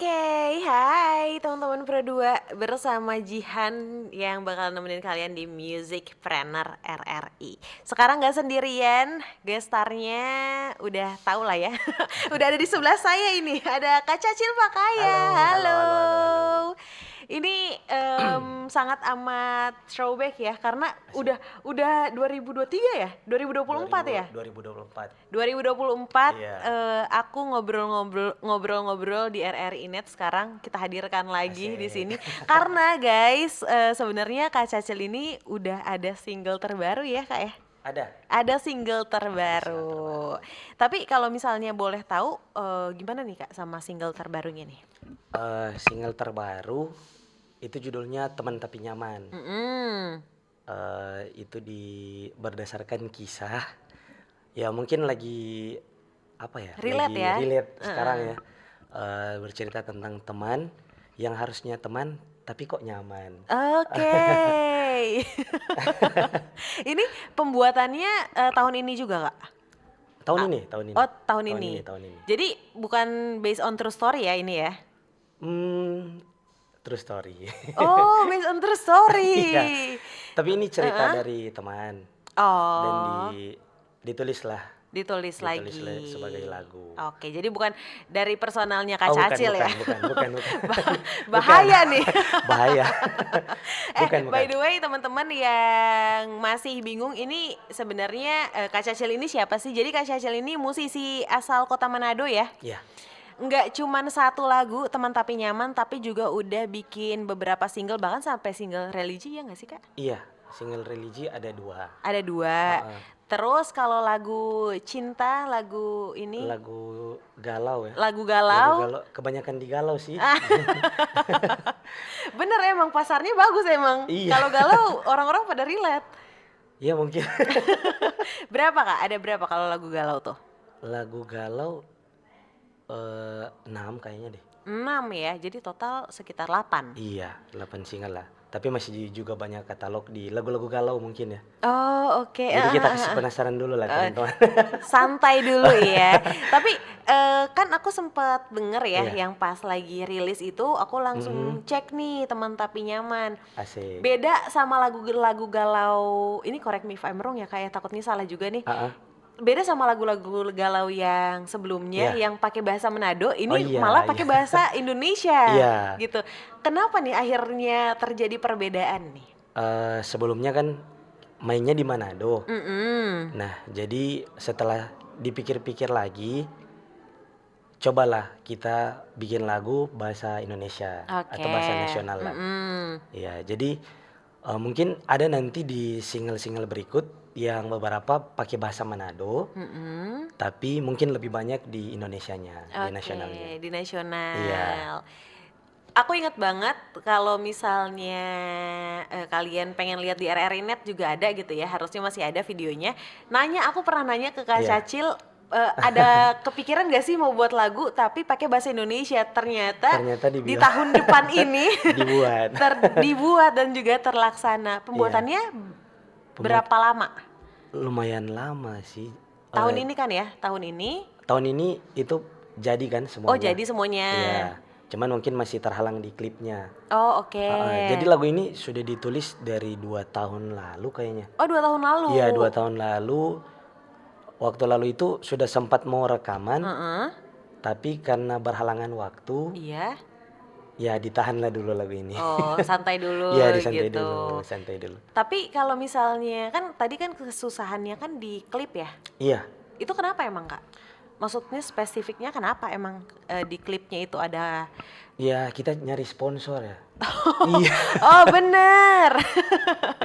Oke, hai teman-teman Pro 2 bersama Jihan yang bakal nemenin kalian di Music Planner RRI. Sekarang gak sendirian, gestarnya udah tau lah ya. Udah ada di sebelah saya ini, ada Kak Cacil Pakaya. Halo, halo, Halo. halo, halo, halo. Ini sangat amat throwback ya karena Asik. udah 2023 ya? 2024 ya? 2024. 2024 Iya. aku ngobrol-ngobrol di RRI Net sekarang kita hadirkan lagi di Asik. sini karena guys sebenarnya Kak Cacil ini udah ada single terbaru ya Kak ya? Ada. Ada single Ada terbaru. Tapi kalau misalnya boleh tahu gimana nih Kak sama single terbarunya nih? Single terbaru itu judulnya Teman Tapi Nyaman. Itu berdasarkan kisah. Ya mungkin lagi apa ya? Relate Lagi ya? relate sekarang ya. Bercerita tentang teman yang harusnya teman tapi kok nyaman. Oke. Ini pembuatannya tahun ini juga Kak? Tahun ini. Oh tahun ini. Tahun ini. Jadi bukan based on true story ya ini ya? True story. Oh based on true story. Iya. Tapi ini cerita dari teman dan Oh ditulislah ditulis lagi sebagai lagu. Oke, jadi bukan dari personalnya Kak Oh, Cacil ya? bukan. Bahaya nih. Bahaya. Bukan. By the way teman-teman yang masih bingung ini sebenarnya Kak Cacil ini siapa sih? Jadi Kak Cacil ini musisi asal kota Manado ya? Iya, Nggak cuman satu lagu Teman Tapi Nyaman, tapi juga udah bikin beberapa single, bahkan sampai single religi ya nggak sih Kak? iya. Single religi ada 2. Ada 2. Terus kalau lagu cinta, lagu ini Lagu galau ya. lagu Lagu galau. galau, kebanyakan digalau sih. Bener emang pasarnya bagus emang. Iya. Kalau galau orang-orang pada relate. Iya mungkin. Berapa Kak? Ada berapa kalau lagu galau tuh? Lagu galau 6 kayaknya deh. 6 ya, jadi total sekitar 8. Iya, 8 single lah. Tapi masih juga banyak katalog di lagu-lagu galau mungkin ya. Oh oke. Jadi kita kasih penasaran dulu lah teman-teman. Santai dulu ya. Tapi kan aku sempat denger ya Iya. yang pas lagi rilis itu aku langsung cek nih Teman Tapi Nyaman. Asik. Beda sama lagu-lagu galau. Ini correct me if I'm wrong ya kayak takutnya salah juga nih. Beda sama lagu-lagu galau yang sebelumnya yang pakai bahasa Manado, ini malah pakai bahasa Indonesia gitu. Kenapa nih akhirnya terjadi perbedaan nih? Sebelumnya kan mainnya di Manado. Nah, jadi setelah dipikir-pikir lagi, cobalah kita bikin lagu bahasa Indonesia atau bahasa nasional lah. Ya, jadi mungkin ada nanti di single-single berikut yang beberapa pakai bahasa Manado, tapi mungkin lebih banyak di Indonesianya, di nasionalnya. Di nasional. Iya. Aku ingat banget kalau misalnya kalian pengen lihat di RRI Net juga ada gitu ya, harusnya masih ada videonya. Aku pernah nanya ke Kak Cacil, ada kepikiran gak sih mau buat lagu tapi pakai bahasa Indonesia? Ternyata di tahun depan ini dibuat dan juga terlaksana. Pembuatannya berapa lama? Lumayan lama sih. Tahun ini kan ya? Tahun ini itu jadi kan semuanya. Oh jadi semuanya. Iya. Cuman mungkin masih terhalang di klipnya. Oh oke. Jadi lagu ini sudah ditulis dari 2 tahun lalu kayaknya. Oh 2 tahun lalu? Iya 2 tahun lalu. Waktu lalu itu sudah sempat mau rekaman. Tapi karena berhalangan waktu. Iya. Ya ditahanlah dulu lagu ini. Oh santai dulu. Iya santai dulu. Tapi kalau misalnya kan tadi kan kesusahannya kan di klip ya? Iya. Itu kenapa emang Kak? Maksudnya spesifiknya kenapa emang di klipnya itu ada? Ya kita nyari sponsor ya. Iya. Oh bener.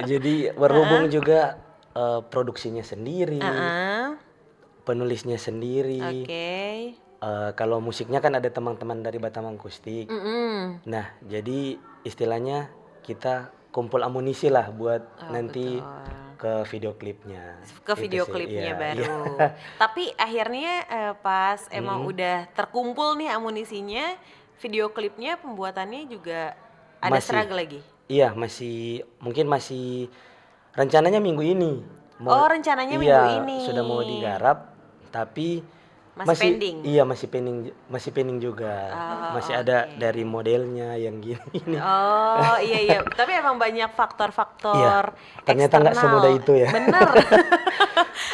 Jadi berhubung juga produksinya sendiri, penulisnya sendiri. Kalau musiknya kan ada teman-teman dari Batam Akustik. Nah, jadi istilahnya kita kumpul amunisi lah buat nanti ke video klipnya. Ke video klipnya baru. Tapi akhirnya pas emang udah terkumpul nih amunisinya, video klipnya pembuatannya juga ada struggle lagi. Iya, mungkin masih rencananya minggu ini. Rencananya minggu ini. Sudah mau digarap, tapi Masih pending? Iya, masih pending juga. Oh, Masih ada oke. dari modelnya yang gini. Oh, iya iya. Tapi emang banyak Iya, faktor-faktor ternyata nggak semudah eksternal. itu ya. Bener.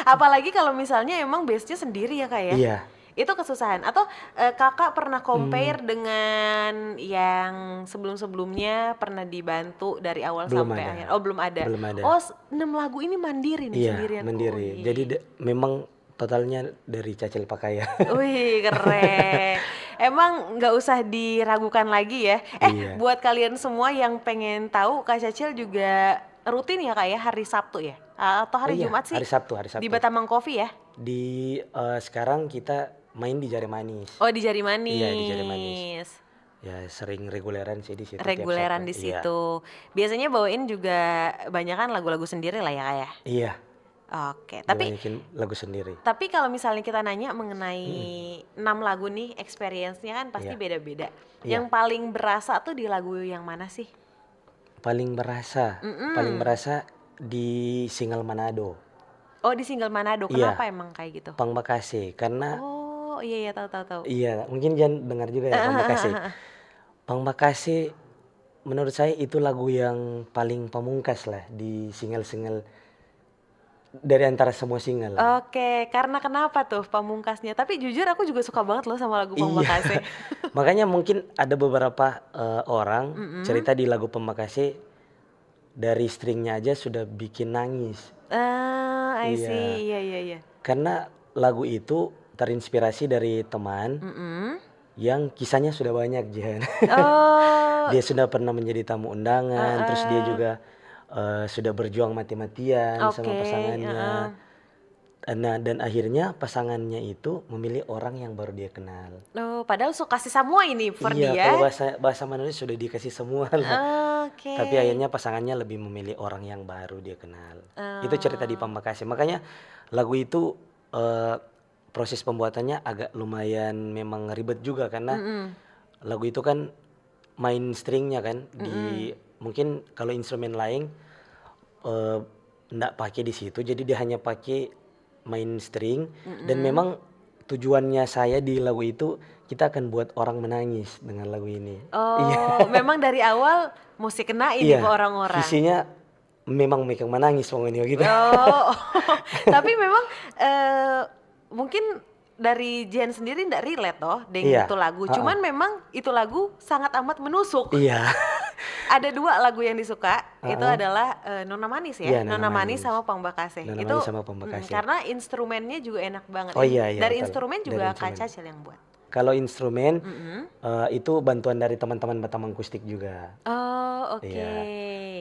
Apalagi kalau misalnya emang base-nya sendiri ya, Kak, ya. Iya. Itu kesusahan. Atau Kakak pernah Hmm, compare dengan yang sebelum-sebelumnya pernah dibantu dari awal belum sampai ada. akhir? Oh, belum ada. Belum ada. Oh, 6 lagu ini mandiri nih Iya, sendirian. Oh, mandiri. iya. Jadi memang totalnya dari Cacil Pakaya. Wih, keren. Emang nggak usah diragukan lagi ya. Iya. Buat kalian semua yang pengen tahu, Kak Cacil juga rutin ya, Kak, ya, hari Sabtu ya? Atau Oh hari iya, Jumat sih? hari Sabtu, hari Di Sabtu. Batamang Coffee ya? Sekarang kita main di Jari Manis. Oh, di Jari Iya, di Jari Manis. Manis. Ya sering reguleran sih di situ tiap Reguleran Sabtu. di Iya. situ. Biasanya bawain juga banyakan lagu-lagu sendiri lah ya, Kak, ya? Iya, Oke, tapi dibanyakin lagu sendiri. kalau misalnya kita nanya mengenai 6 lagu nih, experience-nya kan pasti Iya. beda-beda. Iya. Yang paling berasa tuh di lagu yang mana sih? Paling berasa di single Manado. Oh, di single Manado. Iya, Kenapa emang kayak gitu? Pangmakase. Karena Oh, iya iya, tahu. iya, mungkin jangan dengar juga ya Pangmakase. Pangmakase menurut saya itu lagu yang paling pamungkas lah di single-single dari antara semua single lah. Oke, karena kenapa tuh pamungkasnya? Tapi jujur aku juga suka banget loh sama lagu Iya. Pamungkasnya. Makanya mungkin ada beberapa orang cerita di lagu Pamungkase dari stringnya aja sudah bikin nangis. I Iya. see. Iya. Karena lagu itu terinspirasi dari teman yang kisahnya sudah banyak, Jihan. Oh, Dia sudah pernah menjadi tamu undangan, terus dia juga sudah berjuang mati-matian sama oke. pasangannya. Nah, dan akhirnya pasangannya itu memilih orang yang baru dia kenal. Oh, padahal suka kasih semua ini for Iya, dia. kalau bahasa manusia sudah dikasih semua lah. Oke. Tapi akhirnya pasangannya lebih memilih orang yang baru dia kenal. Itu cerita di Pamekasan. Makanya lagu itu proses pembuatannya agak lumayan memang ribet juga karena lagu itu kan main stringnya kan di mungkin kalau instrumen lain nggak pakai di situ, jadi dia hanya pakai main string dan memang tujuannya saya di lagu itu kita akan buat orang menangis dengan lagu ini. Oh, memang dari awal mesti kena ini Iya, ke orang-orang. visinya memang mereka menangis pokoknya gitu. Oh, tapi memang mungkin dari Jihan sendiri ndak relate toh dengan Iya, itu lagu. Cuman memang itu lagu sangat amat menusuk. Iya, Ada 2 lagu yang disuka, itu adalah Nona Manis ya, Iya, Nona Nona Manis Manis. sama Pambakase. Nona Itu Manis sama Pambakase. karena instrumennya juga enak banget. Oh iya, Dari betul. instrumen Dari juga Kak instrumen. Cacil yang buat. Kalau instrumen itu bantuan dari teman-teman Batam Akustik juga. Oh, oke. Iya.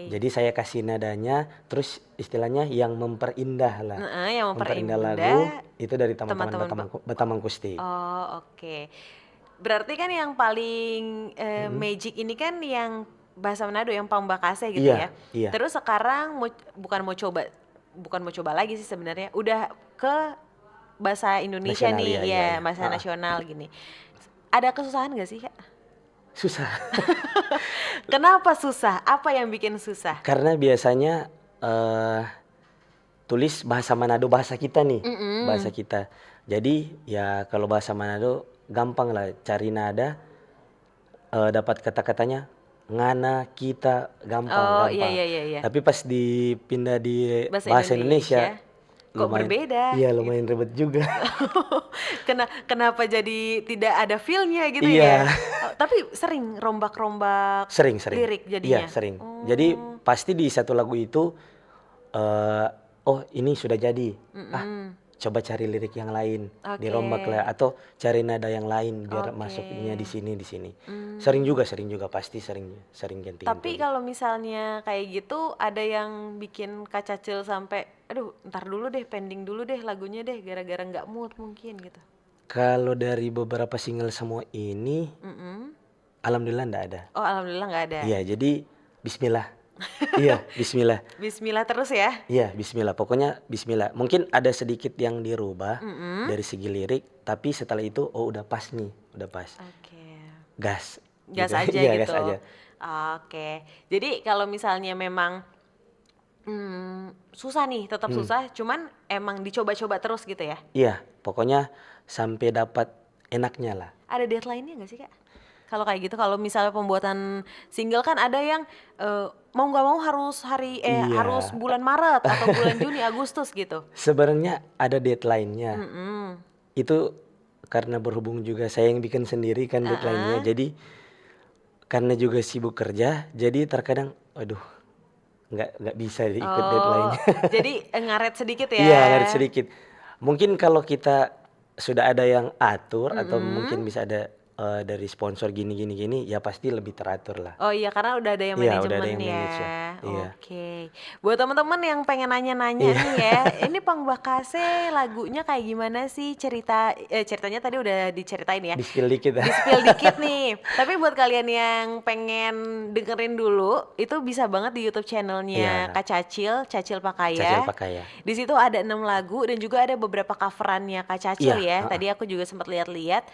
Jadi saya kasih nadanya, terus istilahnya yang memperindah lah. Yang Memperindah memperindah lagu itu dari teman-teman teman-teman Batam Akustik. Oh, oke. Berarti kan yang paling magic ini kan yang bahasa Manado yang Pambakase gitu Iya, ya. iya. Terus sekarang bukan mau coba lagi sih sebenarnya. Udah ke bahasa Indonesia Nasional, nih, iya, ya, iya. bahasa nasional gini. Ada kesusahan gak sih, Kak? Susah. Kenapa susah? Apa yang bikin susah? Karena biasanya tulis bahasa Manado, bahasa kita nih, bahasa kita. Jadi ya kalau bahasa Manado gampang lah cari nada, dapat kata-katanya ngana, kita, gampang. Iya. Tapi pas dipindah di Bahasa bahasa Indonesia, Indonesia, kok berbeda Iya, lumayan ribet juga. Kenapa jadi tidak ada feel-nya gitu Iya. ya? Tapi sering rombak-rombak Sering. lirik jadinya? Iya, sering. Jadi pasti di satu lagu itu, oh ini sudah jadi. Coba cari lirik yang lain, dirombak lah, atau cari nada yang lain biar masuknya di sini. Sering juga, pasti sering ganti. Tapi kalau misalnya kayak gitu, ada yang bikin Kak Cacil sampai, aduh ntar dulu deh, pending dulu deh lagunya deh, gara-gara nggak mood mungkin gitu. Kalau dari beberapa single semua ini, alhamdulillah nggak ada. Oh, alhamdulillah nggak ada. Iya, jadi Bismillah. Iya, Bismillah. Bismillah terus ya. Iya, Bismillah. Pokoknya Bismillah. Mungkin ada sedikit yang dirubah dari segi lirik, tapi setelah itu udah pas nih, udah pas. Oke. Gas. Gas Gitu. aja Iya, gitu. gas aja. Oke. Jadi kalau misalnya memang susah nih, tetap susah, cuman emang dicoba-coba terus gitu ya. Iya, Pokoknya sampai dapat enaknya lah. Ada deadline-nya nggak sih Kak? Kalau kayak gitu, kalau misalnya pembuatan single kan ada yang mau nggak mau harus Iya. harus bulan Maret atau bulan Juni, Agustus gitu. Sebenarnya ada deadline-nya. Mm-mm. Itu karena berhubung juga saya yang bikin sendiri kan deadline-nya. Jadi karena juga sibuk kerja, jadi terkadang aduh nggak bisa ikut deadline-nya. Jadi ngaret sedikit ya. Iya, ngaret sedikit. Mungkin kalau kita sudah ada yang atur atau mungkin bisa ada dari sponsor gini, ya pasti lebih teratur lah. Oh iya, karena udah ada yang Iya, manajemen udah ada yang ya. manage ya. Iya. Oke. Buat teman-teman yang pengen nanya-nanya nih ya, ini Pang Bakase lagunya kayak gimana sih, ceritanya tadi udah diceritain ya. Di-spill dikit ya. Di-spill dikit nih. Tapi buat kalian yang pengen dengerin dulu, itu bisa banget di YouTube channelnya Iya. Kak Cacil Pakaya. Cacil Pakaya. Di situ ada 6 lagu dan juga ada beberapa coverannya Kak Cacil ya. Iya, Tadi aku juga sempat lihat-lihat.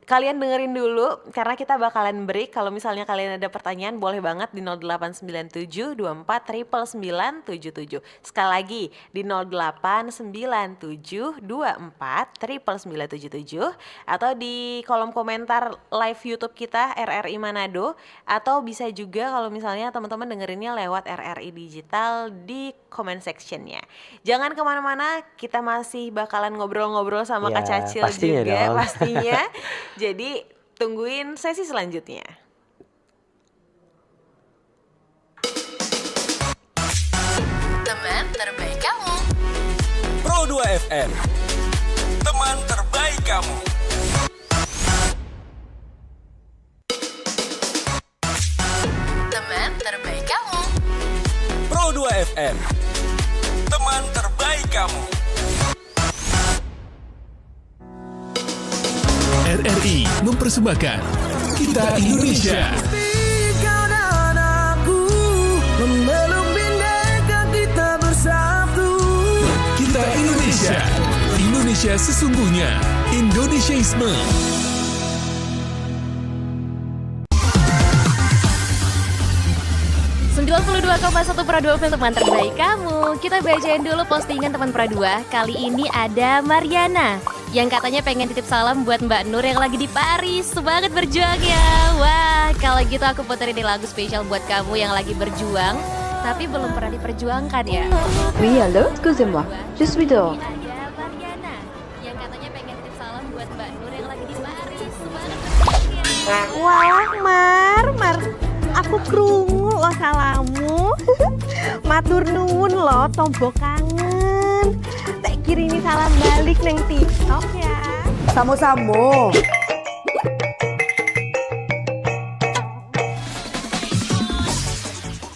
Kalian dengerin dulu karena kita bakalan break. Kalau misalnya kalian ada pertanyaan boleh banget di 0897 24 99977. Sekali lagi di 0897 24 99977 atau di kolom komentar live YouTube kita RRI Manado, atau bisa juga kalau misalnya teman-teman dengerinnya lewat RRI Digital di comment sectionnya. Jangan kemana-mana, kita masih bakalan ngobrol-ngobrol sama Ya, Kak Cacil pastinya juga dong. pastinya. Jadi tungguin sesi selanjutnya. Teman terbaik kamu. Pro 2 FM, teman terbaik kamu. Teman terbaik kamu. Pro 2 FM, teman terbaik kamu. RRI mempersembahkan Kita Indonesia. Kau dan aku memeluk bindeka kita bersatu. Kita Indonesia. Indonesia sesungguhnya. Indonesiaisme. satu Pro 2 film teman terbaik kamu. Kita bacain dulu postingan teman Pro 2. Kali ini ada Mariana yang katanya pengen titip salam buat Mbak Nur yang lagi di Paris. Semangat berjuangnya. Wah, kalau gitu aku puterin nih lagu spesial buat kamu yang lagi berjuang tapi belum pernah diperjuangkan ya. Oui, allô, excusez-moi. Je suis dehors. Ini ada Mariana yang katanya pengen titip salam buat Mbak Nur yang lagi di Paris. Semangat berjuangnya. Wah, Mar, aku krungu lo salamu. Matur nuwun lo, tombo kangen. Tak kirimi salam balik neng TikTok ya. Samo-samo.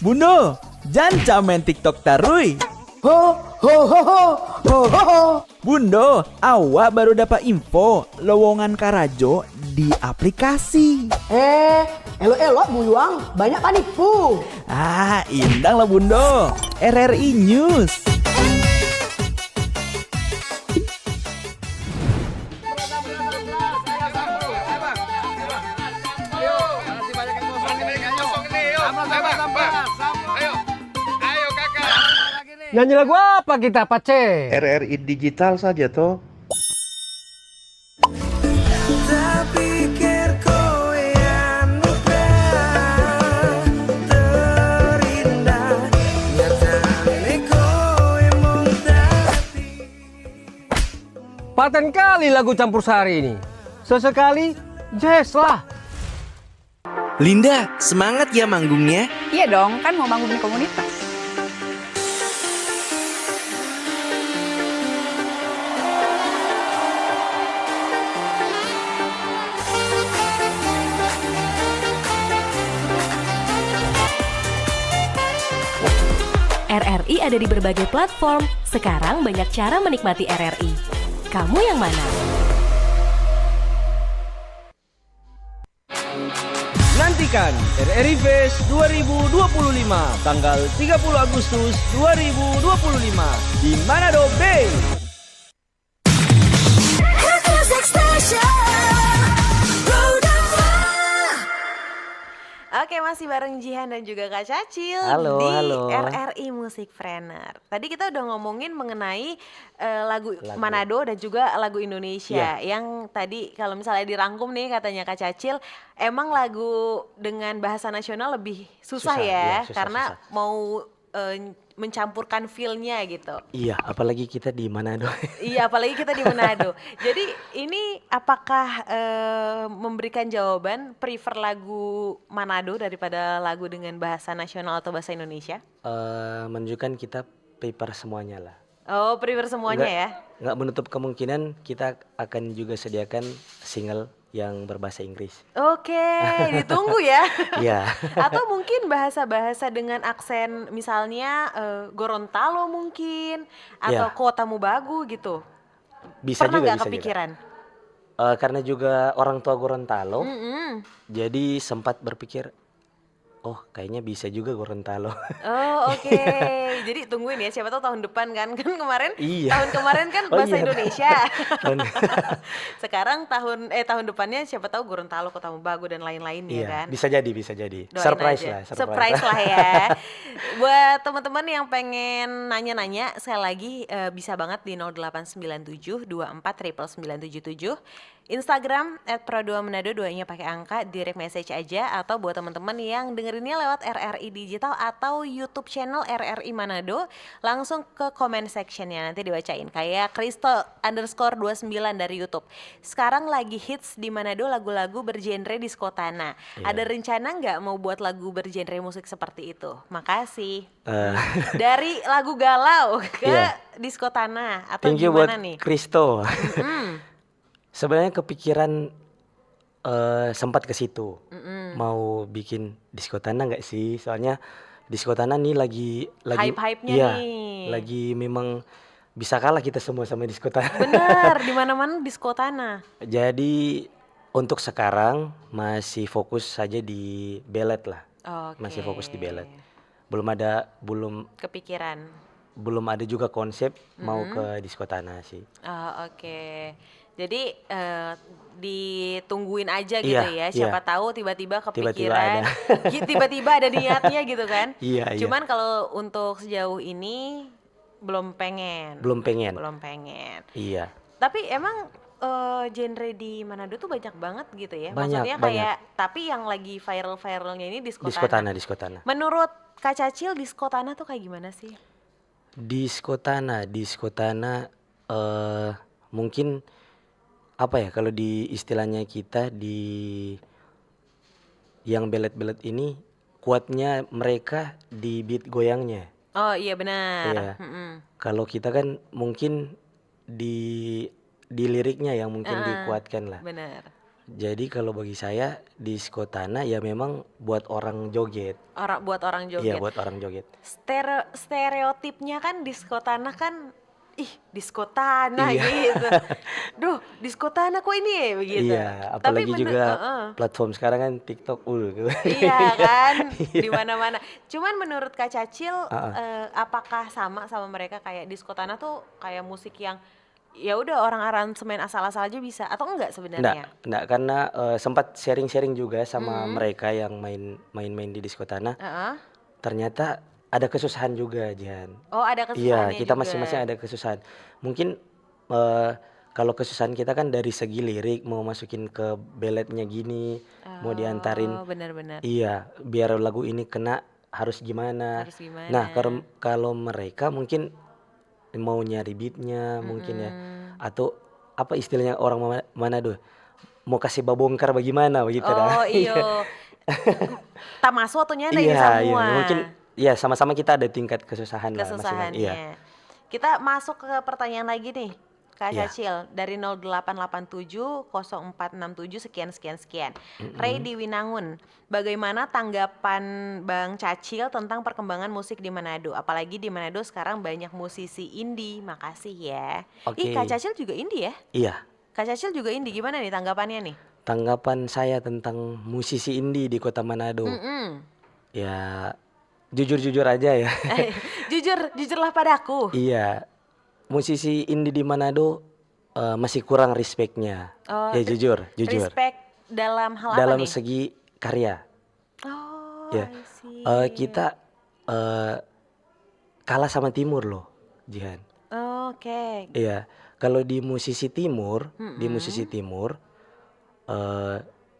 Bundo, jangan main TikTok tarui. Ho ho ho ho ho ho ho. Bundo, awak baru dapat info lowongan Karajo di aplikasi. Elok-elok buyuang, banyak panipu. Ah, indang lah Bundo. RRI News. Nyanyi lagu apa kita, Pace? RRI Digital saja toh. Paten kali lagu campur sari ini. Sesekali jazz lah. Linda, semangat ya manggungnya. Iya dong, kan mau bangun komunitas. RRI ada di berbagai platform. Sekarang banyak cara menikmati RRI. Kamu yang mana? Nantikan RRI Fest 2025 tanggal 30 Agustus 2025 di Manado Bay. Oke, masih bareng Jihan dan juga Kak Cacil Halo, di halo. RRI Music Trainer. Tadi kita udah ngomongin mengenai lagu Manado dan juga lagu Indonesia. Yang tadi kalau misalnya dirangkum nih katanya Kak Cacil, emang lagu dengan bahasa nasional lebih susah ya, susah, karena susah. mau mencampurkan feel-nya gitu. Iya, apalagi kita di Manado. Iya, apalagi kita di Manado. Jadi ini apakah memberikan jawaban prefer lagu Manado daripada lagu dengan bahasa nasional atau bahasa Indonesia? Menunjukkan kita prepare semuanya lah. Oh, prefer semuanya ya? Nggak menutup kemungkinan kita akan juga sediakan single yang berbahasa Inggris. Oke, ditunggu ya. Iya. Atau mungkin bahasa-bahasa dengan aksen misalnya Gorontalo mungkin, atau Iya. Kota Mubagu gitu. Bisa Pernah juga, nggak bisa juga. kepikiran? Karena juga orang tua Gorontalo, Mm-mm. jadi sempat berpikir, oh kayaknya bisa juga Gorontalo. Oh, oke. Jadi tungguin ya, siapa tahu tahun depan kan kemarin Iya. tahun kemarin kan Oh bahasa iya. Indonesia. Tahun- Sekarang tahun depannya siapa tahu Gorontalo, Kota Mubagu dan lain-lain ya Iya, kan. bisa jadi, bisa jadi. Doain Surprise aja. lah, Surprise lah ya. Buat teman-teman yang pengen nanya-nanya, sekali lagi bisa banget di 0897 24 977. Instagram @pro2manado, 2-nya pakai angka, direct message aja. Atau buat teman-teman yang dengerinnya lewat RRI Digital atau YouTube channel RRI Manado, langsung ke comment sectionnya, nanti dibacain. Kayak Kristo_29 dari YouTube. Sekarang lagi hits di Manado lagu-lagu bergenre disco tanah. Iya. Ada rencana nggak mau buat lagu bergenre musik seperti itu? Makasih. Eh, Dari lagu galau ke Iya. disco tanah atau Thank you buat gimana nih? Kristo. Mm-mm. Sebenarnya kepikiran sempat ke situ. Mm-mm. Mau bikin disko tanah nggak sih? Soalnya disko tanah nih lagi Hype-hype-nya iya, nih. lagi memang bisa kalah kita semua sama disko tanah. Bener, di mana-mana disco tanah. Jadi untuk sekarang masih fokus saja di ballet lah. Oke. Masih fokus di ballet. Belum Kepikiran. ada juga konsep mau ke disko tanah sih. Oh, oke. Jadi ditungguin aja gitu Iya, ya. Siapa iya. tahu tiba-tiba Tiba-tiba kepikiran, tiba-tiba ada niatnya gitu kan. Iya, iya. Cuman kalau untuk sejauh ini belum pengen. Belum pengen. Belum pengen. Iya. Tapi emang genre di Manado tuh banyak banget gitu ya. Banyak, Maksudnya kayak tapi yang lagi viral-viralnya ini disco Disko tanah. disko tanah. Menurut Kak Cacil, disco tanah tuh kayak gimana sih? Disko tanah mungkin apa ya kalau di istilahnya kita di yang belet-belet ini kuatnya mereka di beat goyangnya. Oh iya benar. Iya. Kalau kita kan mungkin di liriknya yang mungkin dikuatkan lah. Benar. Jadi kalau bagi saya disko tanah ya memang buat orang joget. Buat orang joget. Iya, buat orang joget. Stereotipnya kan disco tanah kan, ih disco tanah Iya. gitu. Duh, disco tanah kok ini ya begitu. Iya, apalagi juga heeh. platform sekarang kan TikTok Iya kan, Iya. di mana-mana. Cuman menurut Kak Cacil, Heeh. apakah sama mereka kayak disco tanah tuh kayak musik yang ya udah orang aransemen asal-asal aja bisa atau enggak sebenarnya? Enggak, karena sempat sharing-sharing juga sama mereka yang main-main di disko tanah. Heeh. Ternyata ada kesusahan juga, Jan. Oh, ada Iya, kesusahannya kita juga. masing-masing ada kesusahan. Mungkin kalau kesusahan kita kan dari segi lirik mau masukin ke balletnya gini, mau diantarin. Oh, benar-benar. Iya, biar lagu ini kena harus gimana. Harus gimana. Nah, kalau mereka mungkin mau nyari beatnya mungkin ya, atau apa istilahnya orang Manado, mau kasih babongkar bagaimana begitu dah. Oh iyo. Tak masuk atau nyana Iya, ini semua. iya, mungkin ya sama-sama kita ada tingkat kesusahan lah masing-masing. Iya. Kesusahannya. Kita masuk ke pertanyaan lagi nih, Kak Iya. Cacil, dari 0887 0467 sekian. Ray di Winangun, bagaimana tanggapan Bang Cacil tentang perkembangan musik di Manado? Apalagi di Manado sekarang banyak musisi indie. Makasih ya. Oke. Ih, Kak Cacil juga indie ya? Iya. Kak Cacil juga indie, gimana nih tanggapannya nih? Tanggapan saya tentang musisi indie di Kota Manado. Ya jujur-jujur aja ya. Jujurlah padaku. Iya. Musisi indie di Manado masih kurang respectnya. Oh, Ya jujur. Respect dalam hal apa Dalam nih? segi karya. Oh, Ya, I see. kita kalah sama Timur loh, Jihan. Oke. Iya, kalau di musisi Timur,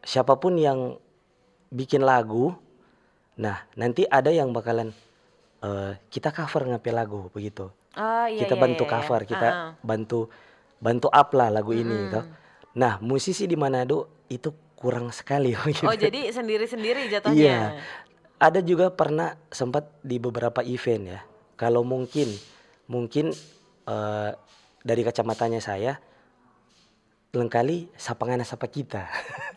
siapapun yang bikin lagu, nah nanti ada yang bakalan kita cover ngapain lagu begitu. Oh iya Kita iya bantu iya. cover, kita bantu up lah lagu ini toh. Nah, musisi di Manado itu kurang sekali begitu. Oh jadi sendiri-sendiri Iya, jatuhnya. ada juga pernah sempat di beberapa event ya. Kalau mungkin dari kacamatanya saya, lengkali sapangana sapa kita.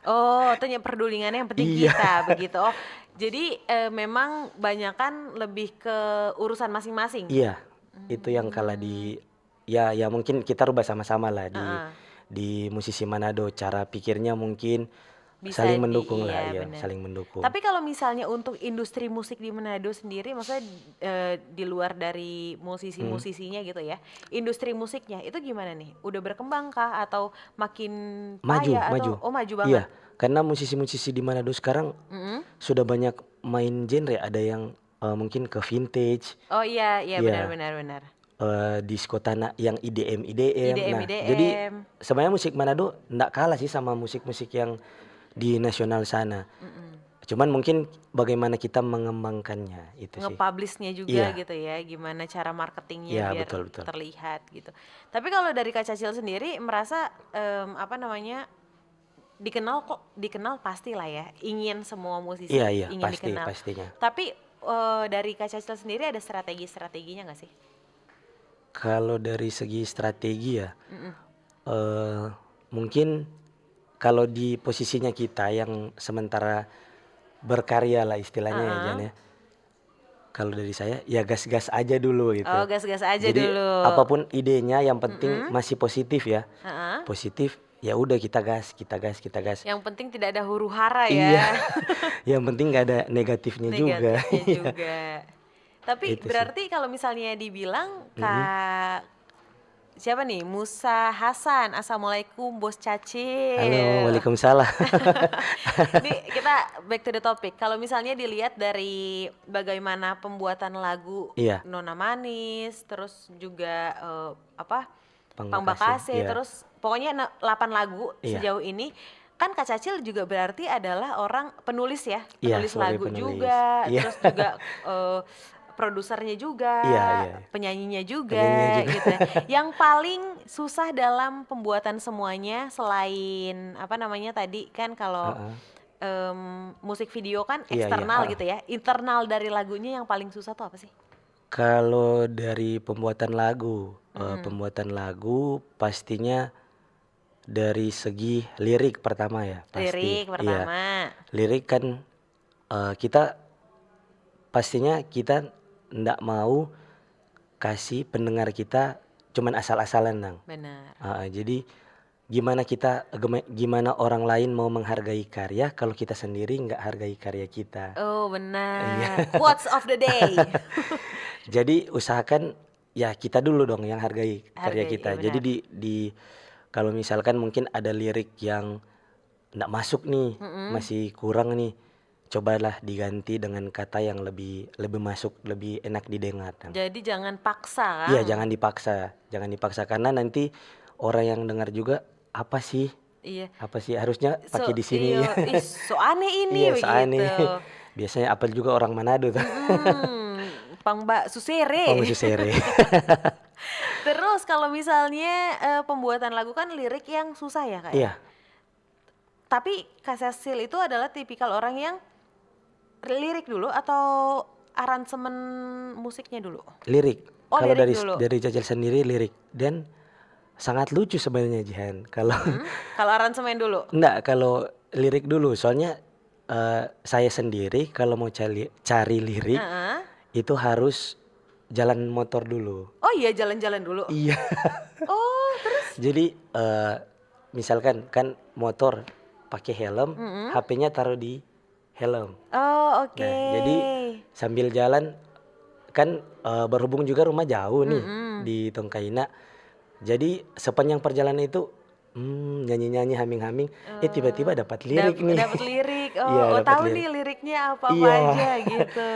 Oh, tanya perdulingannya yang penting Iya. kita begitu. Oh, jadi memang banyakan lebih ke urusan masing-masing. Iya, itu yang kalah di ya mungkin kita rubah sama-sama lah di musisi Manado, cara pikirnya mungkin Bisa saling mendukung lah iya, ya, benar. saling mendukung. Tapi kalau misalnya untuk industri musik di Manado sendiri, maksudnya di luar dari musisi-musisinya gitu ya, industri musiknya itu gimana nih? Udah berkembang kah atau makin Maju, kaya maju. atau maju Iya, banget? karena musisi-musisi di Manado sekarang sudah banyak main genre, ada yang mungkin ke vintage, Oh iya iya Iya. benar. disco tanah yang IDM. Nah, IDM. jadi sebenarnya musik Manado nggak kalah sih sama musik-musik yang di nasional sana. Cuman mungkin bagaimana kita mengembangkannya itu sih. Nge-publish-nya juga Iya. gitu ya, gimana cara marketingnya Iya, biar betul. terlihat gitu. Tapi kalau dari Kak Cacil sendiri merasa dikenal pastilah ya, ingin semua musisi Iya, ingin pasti dikenal. pastinya. Tapi dari Kak Cacil sendiri ada strateginya nggak sih? Kalau dari segi strategi ya, mungkin kalau di posisinya kita yang sementara berkarya lah istilahnya ya Jan ya. Kalau dari saya ya gas-gas aja dulu gitu. Oh gas-gas aja Jadi dulu. apapun idenya yang penting masih positif ya. Heeh. Positif ya udah kita gas. Yang penting tidak ada huru-hara Iya. ya. Yang penting nggak ada negatifnya juga. Negatifnya juga. Tapi Itu sih. berarti kalau misalnya dibilang Kak siapa nih? Musa Hasan. Assalamualaikum Bos Cacil. Halo, waalaikumsalam. Ini kita back to the topic. Kalau misalnya dilihat dari bagaimana pembuatan lagu Iya. Nona Manis, terus juga Pang Pang Bakase, Bakase, iya. terus pokoknya 8 lagu Iya. sejauh ini. Kan Kak Cacil juga berarti adalah orang penulis ya, Iya, penulis sebagai lagu penulis. juga, Iya. terus juga produsernya juga, Iya. penyanyinya juga, Penyanyinya juga. gitu ya. Yang paling susah dalam pembuatan semuanya selain tadi kan kalau musik video kan Iya, eksternal iya. gitu ya, internal dari lagunya yang paling susah tuh apa sih? Kalau dari pembuatan lagu, pastinya dari segi lirik pertama ya, pasti. Lirik Iya. pertama. Lirik kan kita pastinya kita ndak mau kasih pendengar kita cuman asal-asalan Nang. Benar. Jadi gimana orang lain mau menghargai karya kalau kita sendiri nggak hargai karya kita. Oh benar. Quotes of the day. Jadi usahakan ya kita dulu dong yang hargai karya Hargai, kita. iya Jadi di kalau misalkan mungkin ada lirik yang nggak masuk nih, masih kurang nih, cobalah diganti dengan kata yang lebih masuk, lebih enak didengar. Jadi jangan paksa kan? Iya, jangan dipaksa karena nanti orang yang dengar juga apa sih Iya. harusnya pakai di sini. Iya, ih, so aneh ini Iya, begitu. soalnya biasanya apel juga orang Manado tuh. Pang Mbak Susere. Oh, Susere. Terus kalau misalnya pembuatan lagu kan lirik yang susah ya Kak? Iya. Tapi Kak Cecil itu adalah tipikal orang yang lirik dulu atau aransemen musiknya dulu? Lirik. Oh, Kalau lirik dulu. dari Cacil sendiri lirik dan sangat lucu sebenarnya Jihan. Kalau Kalau aransemen dulu? enggak, kalau lirik dulu. Soalnya saya sendiri kalau mau cari lirik itu harus jalan motor dulu. Oh iya, jalan-jalan dulu. Iya. Oh, terus? Jadi misalkan kan motor pakai helm, HP-nya taruh di helm. Oh, oke. Nah, jadi sambil jalan kan berhubung juga rumah jauh nih di Tongkaina. Jadi sepanjang perjalanan itu nyanyi-nyanyi, humming-humming, tiba-tiba dapat lirik nih. Dapat lirik. Iya, Oh, dapat tahu lirik. nih liriknya apa-apa Iya. aja gitu.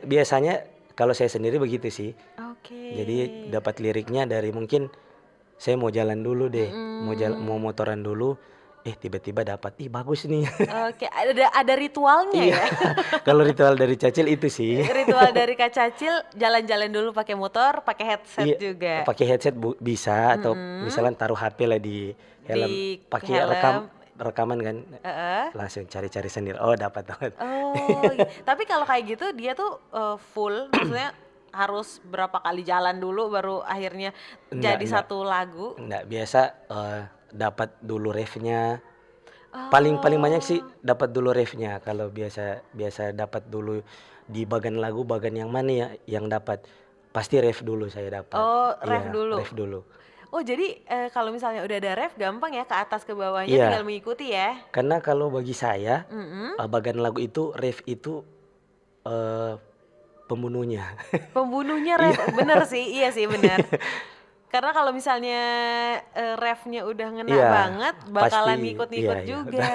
Biasanya kalau saya sendiri begitu sih. Oke. Jadi dapat liriknya dari mungkin saya mau jalan dulu deh, mau motoran dulu, tiba-tiba dapat, ih bagus nih. Oke, ada ritualnya Iya. ya. Kalau ritual dari Cacil itu sih. Ritual dari Kak Cacil jalan-jalan dulu pakai motor, pakai headset Iya, juga. pakai headset bisa atau misalnya taruh HP lah di helm, Di pakai helm. rekaman kan, Heeh. langsung cari-cari sendiri. Oh dapat. Oh, tapi kalau kayak gitu dia tuh full, maksudnya harus berapa kali jalan dulu baru akhirnya jadi Enggak. satu lagu. Enggak, biasa dapat dulu refnya. Paling banyak sih dapat dulu refnya. Kalau biasa dapat dulu di bagian lagu, bagian yang mana ya yang dapat. Pasti ref dulu saya dapat. Oh, ref Iya, dulu. ref dulu. Oh, jadi kalau misalnya udah ada ref gampang ya ke atas ke bawahnya Iya. tinggal mengikuti ya. Karena kalau bagi saya Mm-mm. bagian lagu itu ref itu pembunuhnya. Pembunuhnya ref, bener sih, iya sih bener. Karena kalau misalnya refnya udah ngena Iya, banget, bakalan pasti, ngikut-ngikut iya. juga.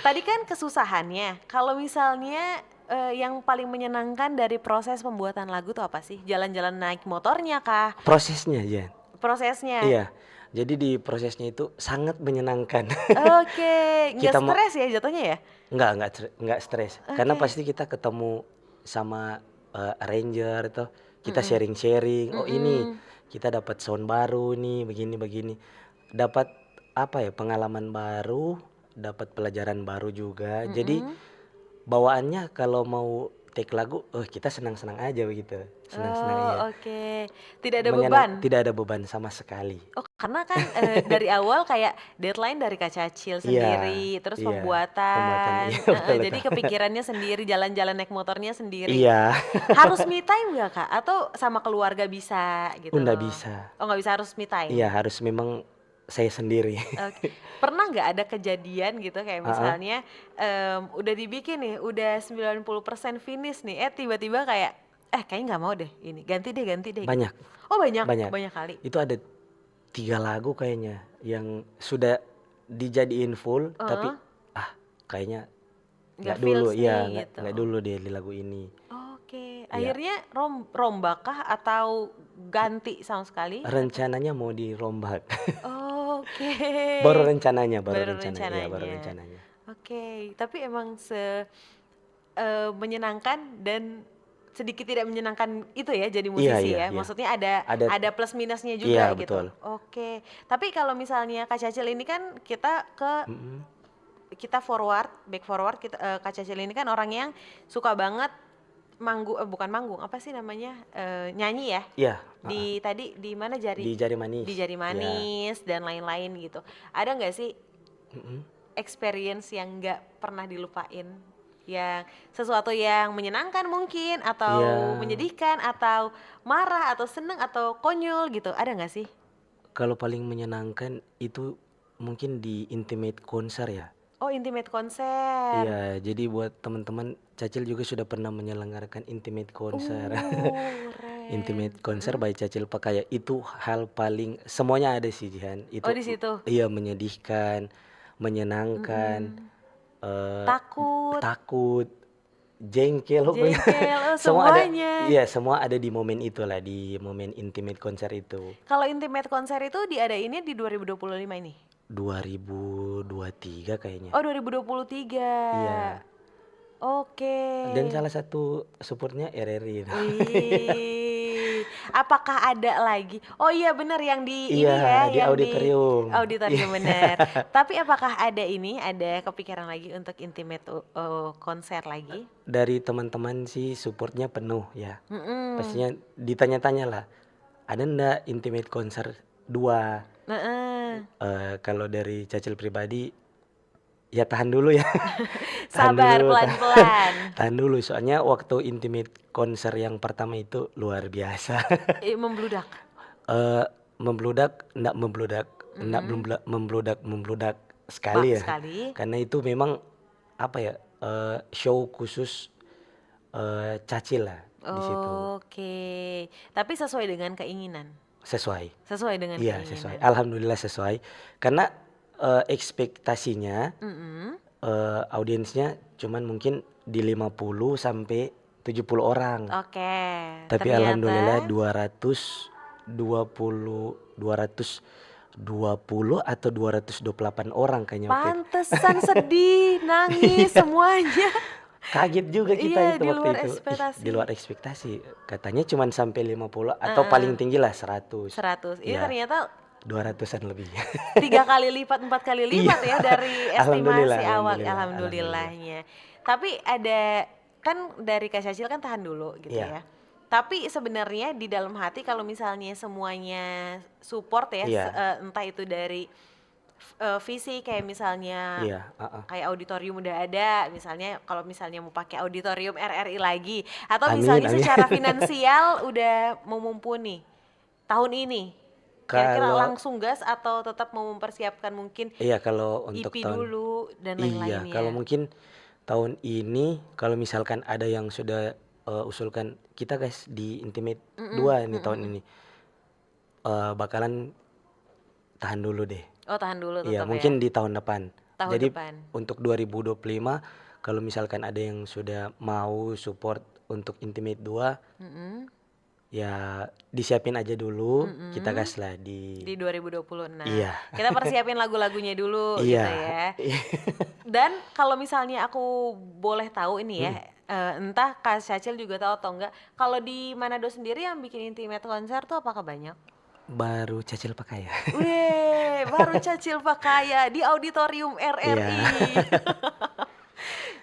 Tadi kan kesusahannya, kalau misalnya yang paling menyenangkan dari proses pembuatan lagu tuh apa sih? Jalan-jalan naik motornya kah? Prosesnya aja. Prosesnya? Iya. Jadi di prosesnya itu sangat menyenangkan. Oke, nggak Kita mau- stres ya jatuhnya ya? Enggak stres. Karena pasti kita ketemu sama arranger atau kita sharing-sharing. Oh ini kita dapat sound baru nih, begini. Dapat apa ya, pengalaman baru, dapat pelajaran baru juga. Jadi bawaannya kalau mau take lagu, kita senang-senang aja begitu. Senang-senang Oh, ya. oke. Tidak ada beban? Tidak ada beban sama sekali. Oh, karena kan dari awal kayak deadline dari Kak Cacil sendiri, terus iya. pembuatan, Pembuatan, iya, betul, jadi betul. kepikirannya sendiri, jalan-jalan naik motornya sendiri. Iya. Harus me time nggak Kak? Atau sama keluarga bisa gitu? Nggak bisa. Oh, nggak bisa, harus me time? Iya, harus memang saya sendiri. Oke. Pernah nggak ada kejadian gitu kayak misalnya udah dibikin nih, udah 90% finish nih, tiba-tiba kayak kayaknya nggak mau deh ini, ganti deh. Banyak. Oh, banyak Banyak kali. Itu ada 3 lagu kayaknya yang sudah dijadiin full, tapi kayaknya nggak feels dulu, nih iya gitu. nggak dulu deh di lagu ini. Oke, akhirnya rombak kah atau ganti sama sekali? Rencananya mau dirombak. Oke. Baru rencananya. Baru Iya, baru rencananya. rencananya. Oke, tapi emang menyenangkan dan sedikit tidak menyenangkan itu ya jadi musisi ya. Iya. Maksudnya Ada- ada plus minusnya juga Iya, gitu. betul. Oke. Tapi kalau misalnya Kak Cacil ini kan kita back forward Kak Cacil ini kan orang yang suka banget bukan manggung, apa sih namanya? Nyanyi ya. Iya. Tadi di mana Di Jari Manis. Di Jari Iya. Manis dan lain-lain gitu. Ada nggak sih experience yang nggak pernah dilupain, yang sesuatu yang menyenangkan mungkin atau Iya. menyedihkan atau marah atau seneng atau konyol gitu, ada nggak sih? Kalau paling menyenangkan itu mungkin di intimate konser ya. Oh, intimate konser. Iya, jadi buat teman-teman, Cacil juga sudah pernah menyelenggarakan intimate konser. Keren. Intimate konser by Cacil Pakaya itu hal paling semuanya ada sih Jihan. Itu Oh, di situ. Iya, menyedihkan, menyenangkan, takut, jengkel, pokoknya. Jengkel, Semua ada. semuanya. Iya, semua ada di momen itulah, di momen intimate konser itu. Kalau intimate konser itu diadainnya di 2025 ini? 2023 kayaknya. Oh, 2023. Iya. Oke. Dan salah satu supportnya RRI. Wih, apakah ada lagi? Oh iya benar yang di ini Iya, ya, di yang auditorium. Auditorium Iya. benar. Tapi apakah ada kepikiran lagi untuk intimate konser lagi? Dari teman-teman sih supportnya penuh ya. Mm-mm. Pastinya ditanya-tanya lah, ada ndak intimate konser 2? Kalau dari Cacil pribadi, ya tahan dulu ya. Sabar, pelan-pelan. Tahan dulu, soalnya waktu intimate konser yang pertama itu luar biasa. Membludak. Membludak sekali ya. Sekali. Karena itu memang apa ya, show khusus Cacil lah di situ. Oke. Tapi sesuai dengan keinginan. Sesuai. Sesuai dengan Iya, keinginan. sesuai. Alhamdulillah sesuai. Karena ekspektasinya audiensnya cuman mungkin di 50 sampai 70 orang. Oke. Tapi Ternyata alhamdulillah 220 atau 228 orang kayaknya waktu itu. pantesan sedih, nangis semuanya. Kaget juga kita Iya, itu di waktu luar itu. Ih, ekspektasi. di luar ekspektasi. Katanya cuman sampai 50 atau paling tinggi lah 100. 100. Ini Iya, ternyata 200-an lebih. 3 kali lipat, 4 kali lipat ya dari Alhamdulillah, estimasi awal. alhamdulillah, Alhamdulillahnya. Tapi ada kan dari Kak Cacil kan tahan dulu gitu Iya. ya. Tapi sebenarnya di dalam hati kalau misalnya semuanya support ya, Iya. entah itu dari visi kayak misalnya Iya, kayak auditorium udah ada, misalnya kalau misalnya mau pakai auditorium RRI lagi, atau Amin, misalnya amin. secara finansial udah mau mumpuni tahun ini. Kira-kira Kalau langsung gas atau tetap mau mempersiapkan mungkin Iya, kalau untuk EP tahun dulu dan Iya, lain-lainnya. kalau mungkin tahun ini kalau misalkan ada yang sudah usulkan kita guys di Intimate 2 ini tahun ini bakalan tahan dulu deh. Oh, tahan dulu Iya, tetap mungkin ya. di tahun depan. Tahun Jadi depan. untuk 2025 kalau misalkan ada yang sudah mau support untuk Intimate 2 Mm-mm. ya disiapin aja dulu, kita gas lah Di 2026. Iya. Kita persiapin lagu-lagunya dulu gitu Iya. ya. Dan kalau misalnya aku boleh tahu ini ya, entah Kak Cacil juga tahu atau enggak, kalau di Manado sendiri yang bikin intimate konser tuh apakah banyak? baru Cacil pakai ya. Wih, baru Cacil Pakaya di auditorium RRI. Iya.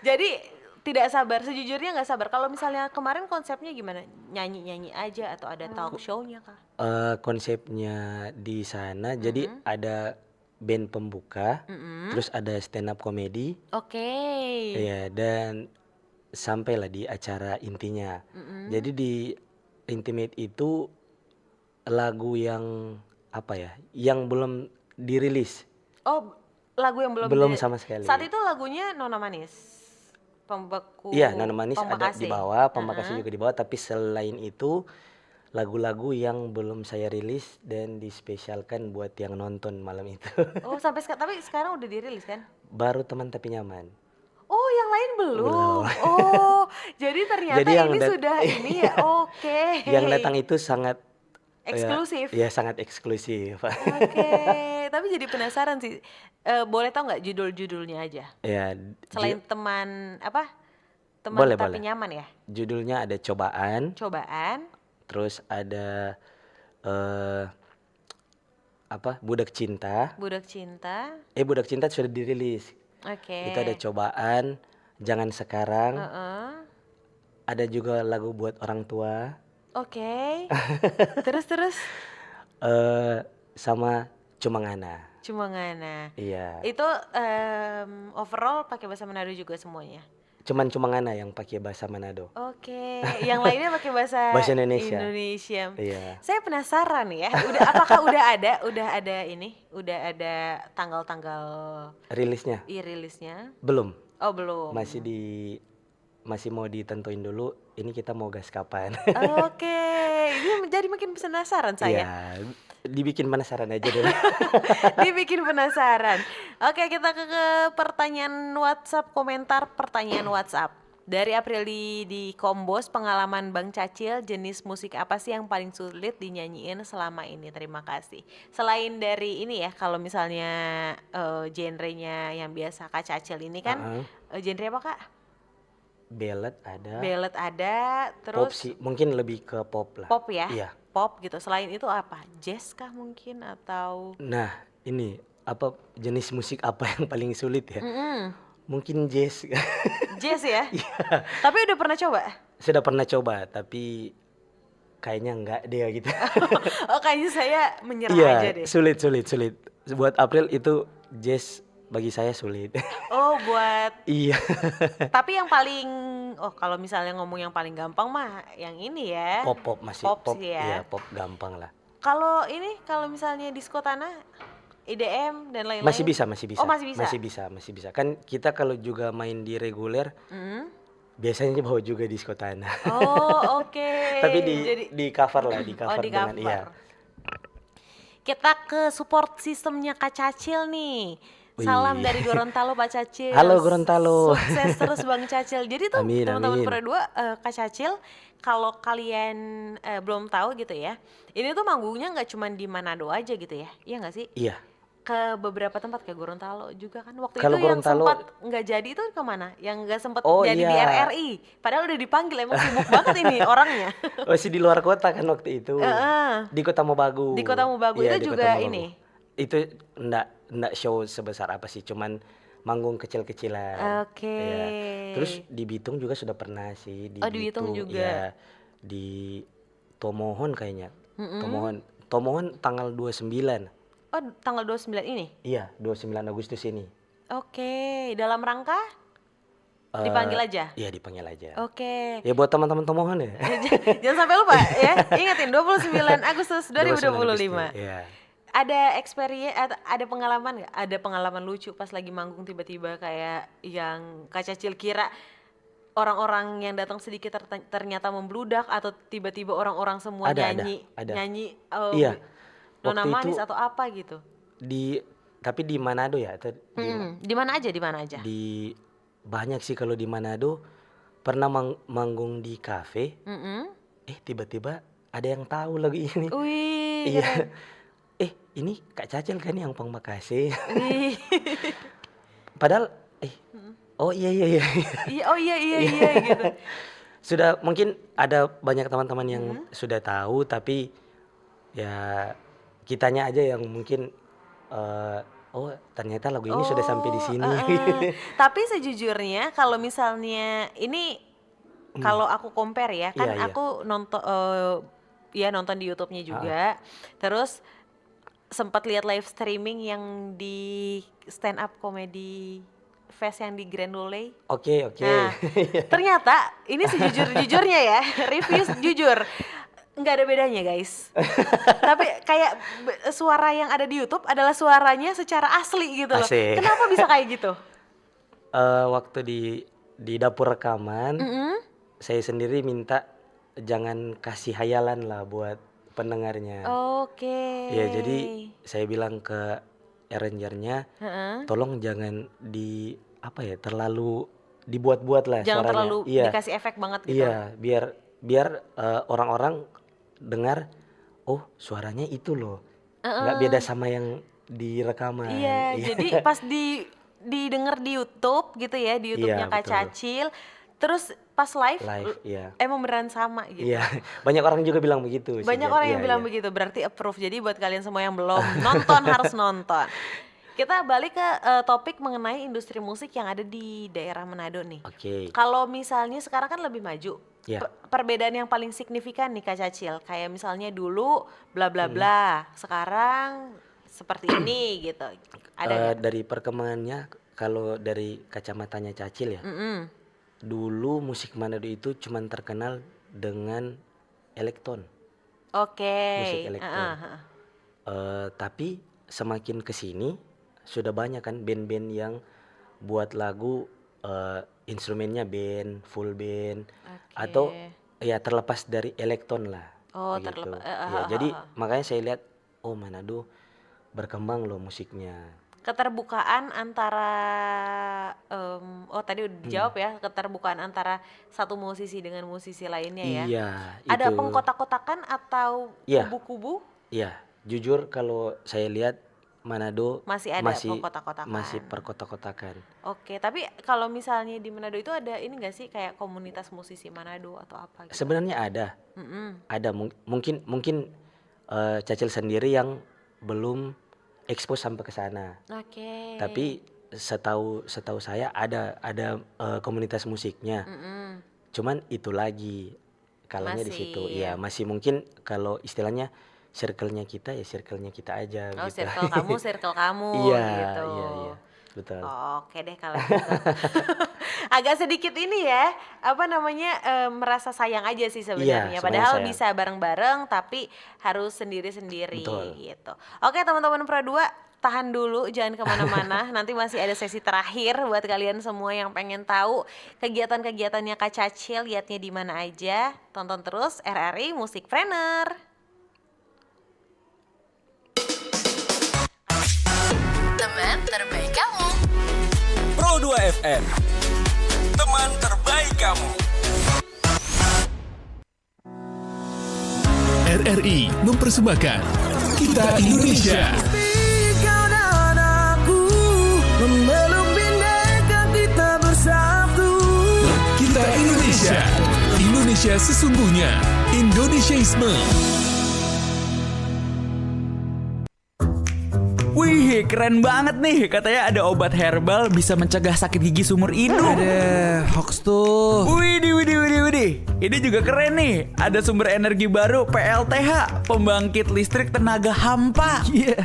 Jadi tidak sabar, sejujurnya nggak sabar. Kalau misalnya kemarin konsepnya gimana? Nyanyi-nyanyi aja atau ada talk show-nya kah? Konsepnya di sana jadi ada band pembuka, terus ada stand up comedy, Oke. ya dan sampailah di acara intinya. Jadi di Intimate itu lagu yang apa ya, yang belum dirilis, Oh, lagu yang belum belum sama sekali. Saat itu lagunya Nona Manis. Pembeku. Iya, Nana Manis ada Pembekasi. di bawah, Pembekasi juga di bawah, tapi selain itu lagu-lagu yang belum saya rilis dan dispesialkan buat yang nonton malam itu. Oh, sampai tapi sekarang udah dirilis kan? Baru Teman Tapi Nyaman. Oh, yang lain belum. Belum. Oh, jadi ternyata Jadi yang ini dat- sudah ini ya. Oke. Yang datang itu sangat Eksklusif. Ya, sangat eksklusif. Oke, tapi jadi penasaran sih. Boleh tau nggak judul-judulnya aja? Ya, Selain teman apa? Teman Boleh, tapi boleh. nyaman ya. judulnya ada Cobaan, Cobaan. terus ada Budak Cinta. Budak Cinta. Budak Cinta sudah dirilis. Oke. Itu ada Cobaan, Jangan Sekarang. Heeh. Ada juga lagu buat orang tua. Oke. Terus Sama Cuma Ngana. cuma ngana. Iya. Itu overall pakai bahasa Manado juga semuanya. Cuma Ngana yang pakai bahasa Manado. Oke, yang lainnya pakai bahasa Bahasa Indonesia. Indonesia. Iya. Saya penasaran ya. Apakah udah ada tanggal-tanggal Rilisnya rilisnya? belum. Oh, belum. Masih mau ditentuin dulu. Ini kita mau gas kapan? Oke, ini jadi makin penasaran saya. Iya, dibikin penasaran aja dulu. Dibikin penasaran. Oke, kita ke pertanyaan WhatsApp, komentar pertanyaan WhatsApp. Dari April di Kombos, pengalaman Bang Cacil, jenis musik apa sih yang paling sulit dinyanyiin selama ini? Terima kasih. Selain dari ini ya, kalau misalnya genrenya yang biasa Kak Cacil ini kan, genre apa Kak? Ballad ada. Ballad ada, Pop terus sih, mungkin lebih ke pop lah. pop ya? Iya. Pop gitu. Selain itu apa? Jazz kah mungkin atau? Nah, ini jenis musik apa yang paling sulit ya? Mm-mm. Mungkin jazz. Jazz ya? Iya. Tapi udah pernah coba? Sudah pernah coba, tapi kayaknya enggak deh gitu. Oh, kayaknya saya menyerah Iya, aja deh. sulit. Buat April itu jazz bagi saya sulit. Oh, buat Iya. tapi yang paling kalau misalnya ngomong yang paling gampang mah yang ini ya. Pop masih Pop pop. sih ya. Iya, pop gampang lah. Kalau misalnya disko tanah, IDM dan lain-lain. Masih bisa. Oh, masih bisa. Masih bisa. Kan kita kalau juga main di reguler, Mm. biasanya bawa juga disko tanah. Oh, oke. Tapi Jadi di cover lah, di cover di dengan cover. iya. Kita ke support sistemnya Kak Cacil nih. Salam dari Gorontalo Pak Cacil. Halo Gorontalo. Sukses terus Bang Cacil. Jadi tuh Amin, teman-teman amin. Pro 2, Kak Cacil, kalau kalian belum tahu gitu ya, ini tuh manggungnya nggak cuma di Manado aja gitu ya, iya nggak sih? Iya. Ke beberapa tempat kayak Gorontalo juga kan. Waktu Kalau itu yang Gorontalo- sempat nggak jadi itu kemana? Yang nggak sempat Oh, jadi di iya. RRI. Padahal udah dipanggil, emang sibuk banget ini orangnya. Masih di luar kota kan waktu itu. Heeh. Di Kota Mobagu. Di Kota Mobagu Iya, itu di juga Kota Mobagu. ini? Itu enggak show sebesar apa sih, cuman manggung kecil-kecilan. Oke. Iya. Terus di Bitung juga sudah pernah sih. Oh, di Bitung juga. Iya. Di Tomohon kayaknya. Mm-mm. Tomohon tanggal 29. Oh, tanggal 29 ini? Iya, 29 Agustus ini. Oke, dalam rangka dipanggil aja? Iya, dipanggil aja. Oke. Ya buat teman-teman Tomohon ya. Jangan sampai lupa ya. Ingetin 29 Agustus 29 2025. Agustus, Iya. Ada experience, ada pengalaman nggak? Ada pengalaman lucu pas lagi manggung tiba-tiba kayak yang Kak Cacil kira orang-orang yang datang sedikit ternyata membludak, atau tiba-tiba orang-orang semua Ada. nyanyi Iya. Nona Waktu Manis itu atau apa gitu? tapi di Manado ya, atau Di mana aja? Di mana aja? di banyak sih kalau di Manado. Pernah manggung di kafe, Mm-mm. tiba-tiba ada yang tahu lagu ini. Wih. Iya. keren. Ini Kak Cacil kan yang Pang Makasih. Wih. Padahal oh iya. Iya, oh iya gitu. Sudah mungkin ada banyak teman-teman yang sudah tahu, tapi ya kitanya aja yang mungkin oh ternyata lagu ini sudah sampai di sini. Tapi sejujurnya kalau misalnya ini, kalau aku compare ya, kan Iya. aku nonton di YouTube-nya juga. Terus sempat lihat live streaming yang di stand up comedy fest yang di Grand Ole. Oke. Nah, ternyata ini sejujur-jujurnya ya, review jujur, nggak ada bedanya guys. Tapi kayak suara yang ada di YouTube adalah suaranya secara asli gitu loh. Asik. Kenapa bisa kayak gitu? Waktu di dapur rekaman, saya sendiri minta jangan kasih hayalan lah buat pendengarnya. Oke. Ya jadi saya bilang ke arrangernya, Heeh. tolong jangan terlalu dibuat-buat lah Jangan suaranya. terlalu dikasih efek banget gitu. Iya, biar orang-orang dengar, oh suaranya itu loh, nggak beda sama yang di rekaman. Iya, jadi pas didengar di YouTube gitu ya, di YouTube-nya Iya, Kak betul. Cacil, terus pas live, Iya. emang beneran sama gitu. Iya, banyak orang juga bilang begitu. Banyak orang yang bilang begitu, berarti approve. Jadi buat kalian semua yang belum nonton harus nonton. Kita balik ke topik mengenai industri musik yang ada di daerah Manado nih. Oke. Kalau misalnya sekarang kan lebih maju. Iya. Perbedaan yang paling signifikan nih Kak Cacil, kayak misalnya dulu bla bla bla, sekarang seperti ini gitu. Ada nggak? Dari perkembangannya, kalau dari kacamatanya Cacil ya, dulu musik Manado itu cuman terkenal dengan elektron. Oke. Musik elektron. Tapi semakin kesini sudah banyak kan band-band yang buat lagu instrumennya band, full band, atau ya terlepas dari elektron lah. Oh, begitu. terlepas. Ya, jadi makanya saya lihat, oh Manado berkembang loh musiknya. Keterbukaan antara tadi udah dijawab ya, keterbukaan antara satu musisi dengan musisi lainnya ya. Iya. Ada itu. pengkotak-kotakan atau Iya. kubu-kubu? Iya, jujur kalau saya lihat Manado Masih ada perkotak-kotakan. masih perkotak-kotakan. Oke, tapi kalau misalnya di Manado itu ada ini nggak sih kayak komunitas musisi Manado atau apa gitu? Sebenarnya ada, Mm-mm. ada mungkin Cacil sendiri yang belum expose sampai ke sana. Oke. Tapi setahu saya ada komunitas musiknya. Mm-mm. Cuman itu lagi kalanya di Masih, situ. ya. Ya masih mungkin kalau istilahnya circle-nya kita ya circle-nya kita aja Oh, gitu. circle kamu Iya, gitu. iya, betul. Oke deh kalau gitu. Agak sedikit ini ya, merasa sayang aja sih sebenarnya. Iya, Padahal sebenarnya bisa bareng-bareng tapi harus sendiri-sendiri Betul. gitu. Oke teman-teman Pro 2, tahan dulu, jangan kemana-mana. Nanti masih ada sesi terakhir buat kalian semua yang pengen tahu kegiatan-kegiatannya Kak Cacil, lihatnya di mana aja. Tonton terus RRI Musikpreneur. Teman terbaik kamu. FM, teman terbaik kamu. RRI mempersembahkan Kita Indonesia. Kita Indonesia. Indonesia sesungguhnya. Indonesiaisme. Wih, keren banget nih. Katanya ada obat herbal bisa mencegah sakit gigi seumur hidup. Ada hoax tuh. Widih. Ini juga keren nih. Ada sumber energi baru PLTH, pembangkit listrik tenaga hampa. Iya,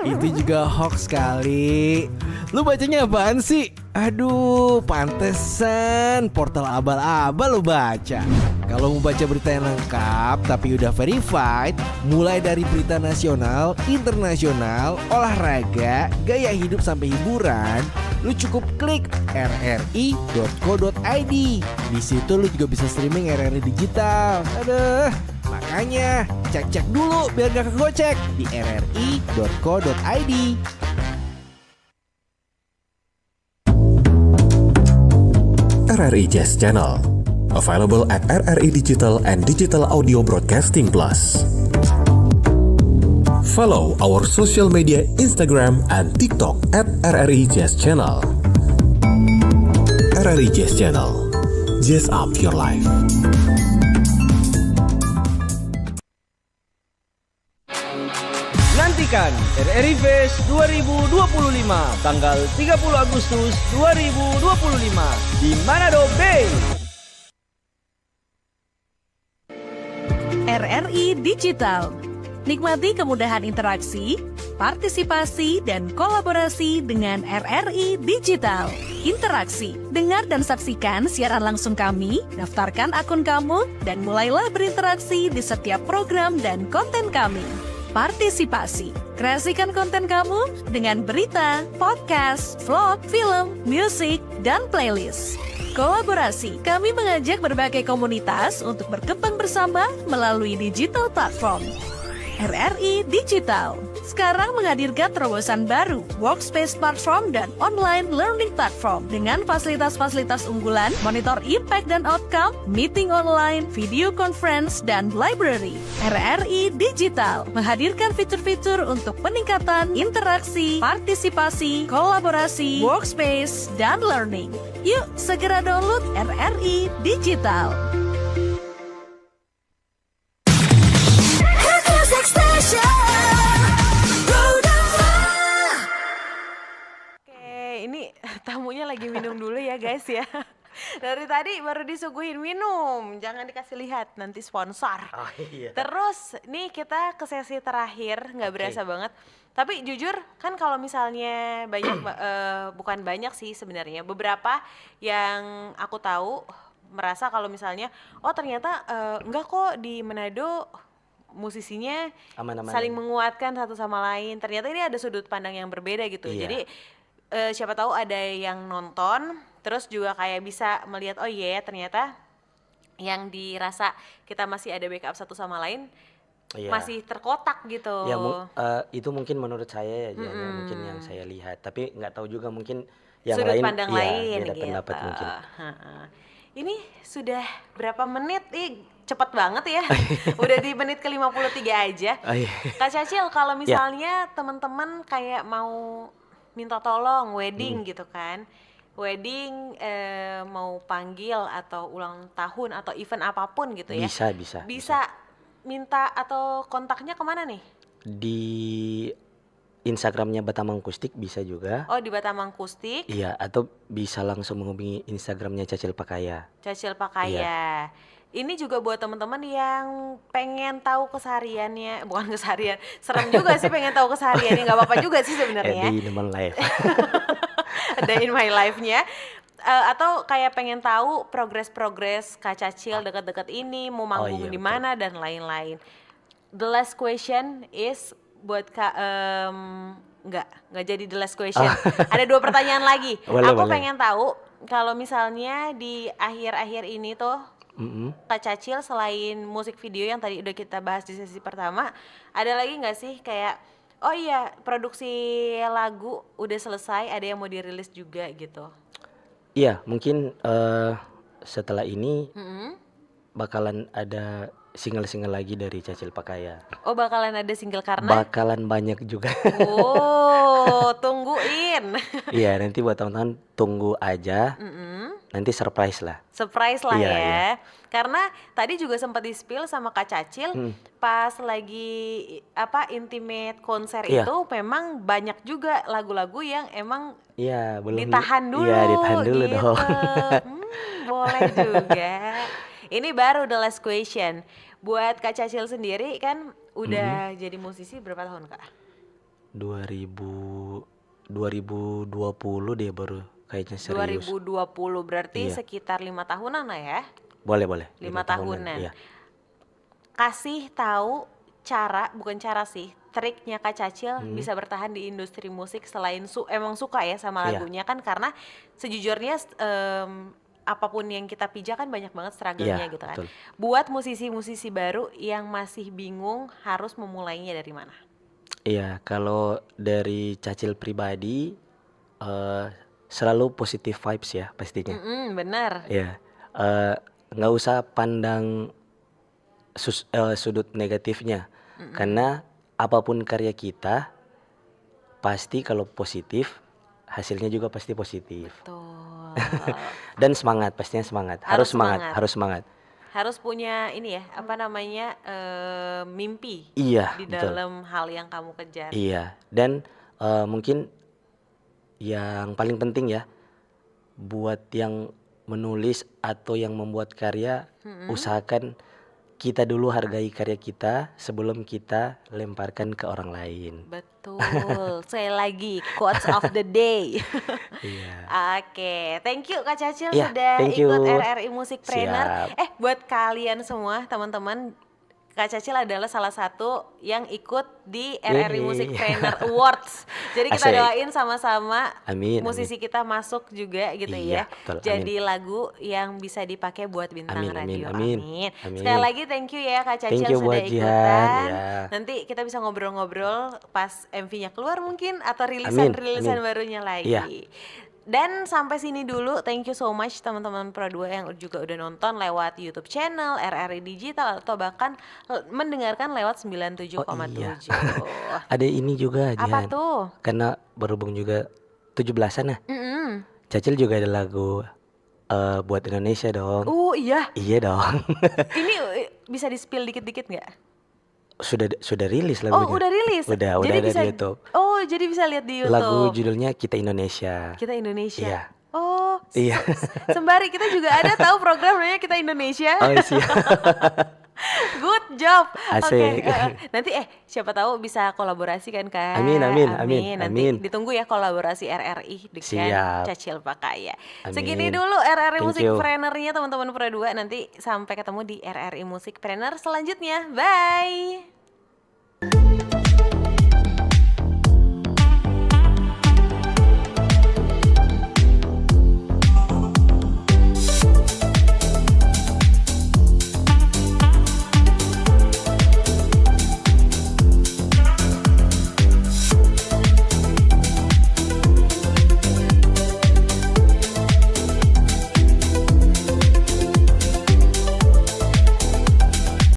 itu juga hoax kali. Lu bacanya apaan sih? Aduh, pantesan portal abal-abal lu baca. Kalau mau baca berita yang lengkap tapi udah verified, mulai dari berita nasional, internasional, olahraga, gaya hidup sampai hiburan, lu cukup klik rri.co.id. Di situ lu juga bisa streaming RRI digital. Aduh, makanya cek-cek dulu biar gak kegocek di rri.co.id. RRI Jazz Channel, available at RRI Digital and Digital Audio Broadcasting Plus. Follow our social media Instagram and TikTok at RRI Jazz Channel. RRI Jazz Channel, jazz up your life. Nantikan RRI Fest 2025 tanggal 30 Agustus 2025 di Manado Bay. RRI Digital. Nikmati kemudahan interaksi, partisipasi, dan kolaborasi dengan RRI Digital. Interaksi, dengar dan saksikan siaran langsung kami, daftarkan akun kamu, dan mulailah berinteraksi di setiap program dan konten kami. Partisipasi, kreasikan konten kamu dengan berita, podcast, vlog, film, musik, dan playlist. Kolaborasi, kami mengajak berbagai komunitas untuk berkembang bersama melalui digital platform. RRI Digital sekarang menghadirkan terobosan baru, workspace platform dan online learning platform dengan fasilitas-fasilitas unggulan, monitor impact dan outcome, meeting online, video conference, dan library. RRI Digital menghadirkan fitur-fitur untuk peningkatan interaksi, partisipasi, kolaborasi, workspace, dan learning. Yuk segera download RRI Digital. Ini tamunya lagi minum dulu ya guys ya. Dari tadi baru disuguhin minum, jangan dikasih lihat nanti sponsor. Oh, iya. Terus nih kita ke sesi terakhir, nggak berasa banget. Tapi jujur kan kalau misalnya banyak, bukan banyak sih sebenarnya, beberapa yang aku tahu merasa kalau misalnya, oh ternyata enggak kok di Manado musisinya Aman-aman. saling menguatkan satu sama lain. Ternyata ini ada sudut pandang yang berbeda gitu. Iya. Jadi siapa tahu ada yang nonton terus juga kayak bisa melihat oh iya ternyata yang dirasa kita masih ada backup satu sama lain masih terkotak gitu. Ya itu mungkin menurut saya ya, mungkin yang saya lihat, tapi nggak tahu juga mungkin yang sudut lain pandang lain beda gitu. pendapat mungkin. Ini sudah berapa menit? Cepet banget ya. Udah di menit ke 53 aja. Oh, iya. Kak Cacil, kalau misalnya teman-teman kayak mau minta tolong wedding gitu kan, wedding mau panggil atau ulang tahun atau event apapun gitu ya, bisa minta atau kontaknya kemana nih? Di Instagramnya Batamang Kustik bisa juga. Oh di Batamang Kustik. Iya, atau bisa langsung menghubungi Instagramnya Cacil Pakaya. Cacil Pakaya. Iya. Ini juga buat teman-teman yang pengen tahu kesehariannya, bukan keseharian, serem juga sih pengen tahu kesehariannya, nggak apa-apa juga sih sebenarnya. Day in my life. Day in my life-nya. Atau kayak pengen tahu progres Kak Cacil dekat-dekat ini, mau manggung di mana dan lain-lain. The last question is buat Kak, nggak jadi the last question. Ada 2 pertanyaan lagi. Aku pengen tahu kalau misalnya di akhir-akhir ini tuh Kak Cacil selain musik video yang tadi udah kita bahas di sesi pertama, ada lagi nggak sih kayak oh iya produksi lagu udah selesai, ada yang mau dirilis juga gitu? Iya, mungkin setelah ini Mm-mm. bakalan ada single-single lagi dari Cacil Pakaya. Oh, bakalan ada single karena? Bakalan banyak juga. Oh, tungguin. Iya, nanti buat teman-teman tunggu aja. Mm-mm. Nanti surprise lah. Surprise lah Iya, ya. iya. Karena tadi juga sempat di-spill sama Kak Cacil pas lagi intimate konser Iya. itu memang banyak juga lagu-lagu yang emang Iya, belum ditahan dulu. Iya, ditahan dulu gitu. dong. Boleh juga. Ini baru the last question. Buat Kak Cacil sendiri kan udah jadi musisi berapa tahun, Kak? 2020 dia baru kayaknya serius. 2020 berarti Iya. sekitar 5 tahunan lah ya. Boleh. 5 tahunan. Iya. Kasih tahu bukan cara sih, triknya Kak Cacil bisa bertahan di industri musik selain emang suka ya sama Iya. lagunya kan, karena sejujurnya apapun yang kita pijak kan banyak banget struggle-nya Iya, gitu kan. betul. Buat musisi-musisi baru yang masih bingung harus memulainya dari mana? Iya, kalau dari Cacil pribadi selalu positive vibes ya pastinya. Bener. Iya, nggak usah pandang sudut negatifnya, karena apapun karya kita pasti kalau positif hasilnya juga pasti positif. Tuh. Dan semangat, pastinya semangat. Harus semangat, semangat. harus semangat. Harus punya ini ya, mimpi Iya, di betul. dalam hal yang kamu kejar. Iya, dan mungkin yang paling penting ya, buat yang menulis atau yang membuat karya, usahakan kita dulu hargai karya kita sebelum kita lemparkan ke orang lain. Betul. Saya lagi quotes of the day. Iya. Oke, thank you Kak Cacil Iya, sudah thank you. ikut RRI Musikpreneur. Siap. Buat kalian semua teman-teman, Kak Cacil adalah salah satu yang ikut di RRI Yeay. Musikpreneur Awards. Jadi kita Asik. doain sama-sama Amin, musisi kita masuk juga gitu Iya, ya. betul, Jadi lagu yang bisa dipakai buat bintang Amin, radio. amin. Sekali lagi thank you ya Kak Cacil Thank you sudah buat ikutan. Jihan, ya. Nanti kita bisa ngobrol-ngobrol pas MV-nya keluar mungkin atau Amin, rilisan amin. barunya lagi. Iya. Dan sampai sini dulu, thank you so much teman-teman Pro 2 yang juga udah nonton lewat YouTube channel RRI Digital atau bahkan mendengarkan lewat 97,7. Ada ini juga, Apa Jihan. tuh? Karena berhubung juga 17-an nah. Mm-mm. Cacil juga ada lagu buat Indonesia dong. Iya. Iya dong. Ini bisa di-spill dikit-dikit nggak? Sudah rilis lagunya. Oh, udah rilis. Udah Jadi ada bisa, di YouTube. Oh, jadi bisa lihat di YouTube. Lagu judulnya Kita Indonesia. Kita Indonesia. Iya. Oh, Iya. sembari kita juga ada tahu program namanya Kita Indonesia. Oh, siap. Good job. Asik. Nanti siapa tahu bisa kolaborasi kan Kak. Amin. Nanti ditunggu ya kolaborasi RRI dengan Siap. Cacil Pakaya. Amin. Segini dulu RRI Thank you. Musikpreneur-nya teman-teman Pro 2. Nanti sampai ketemu di RRI Musikpreneur selanjutnya. Bye.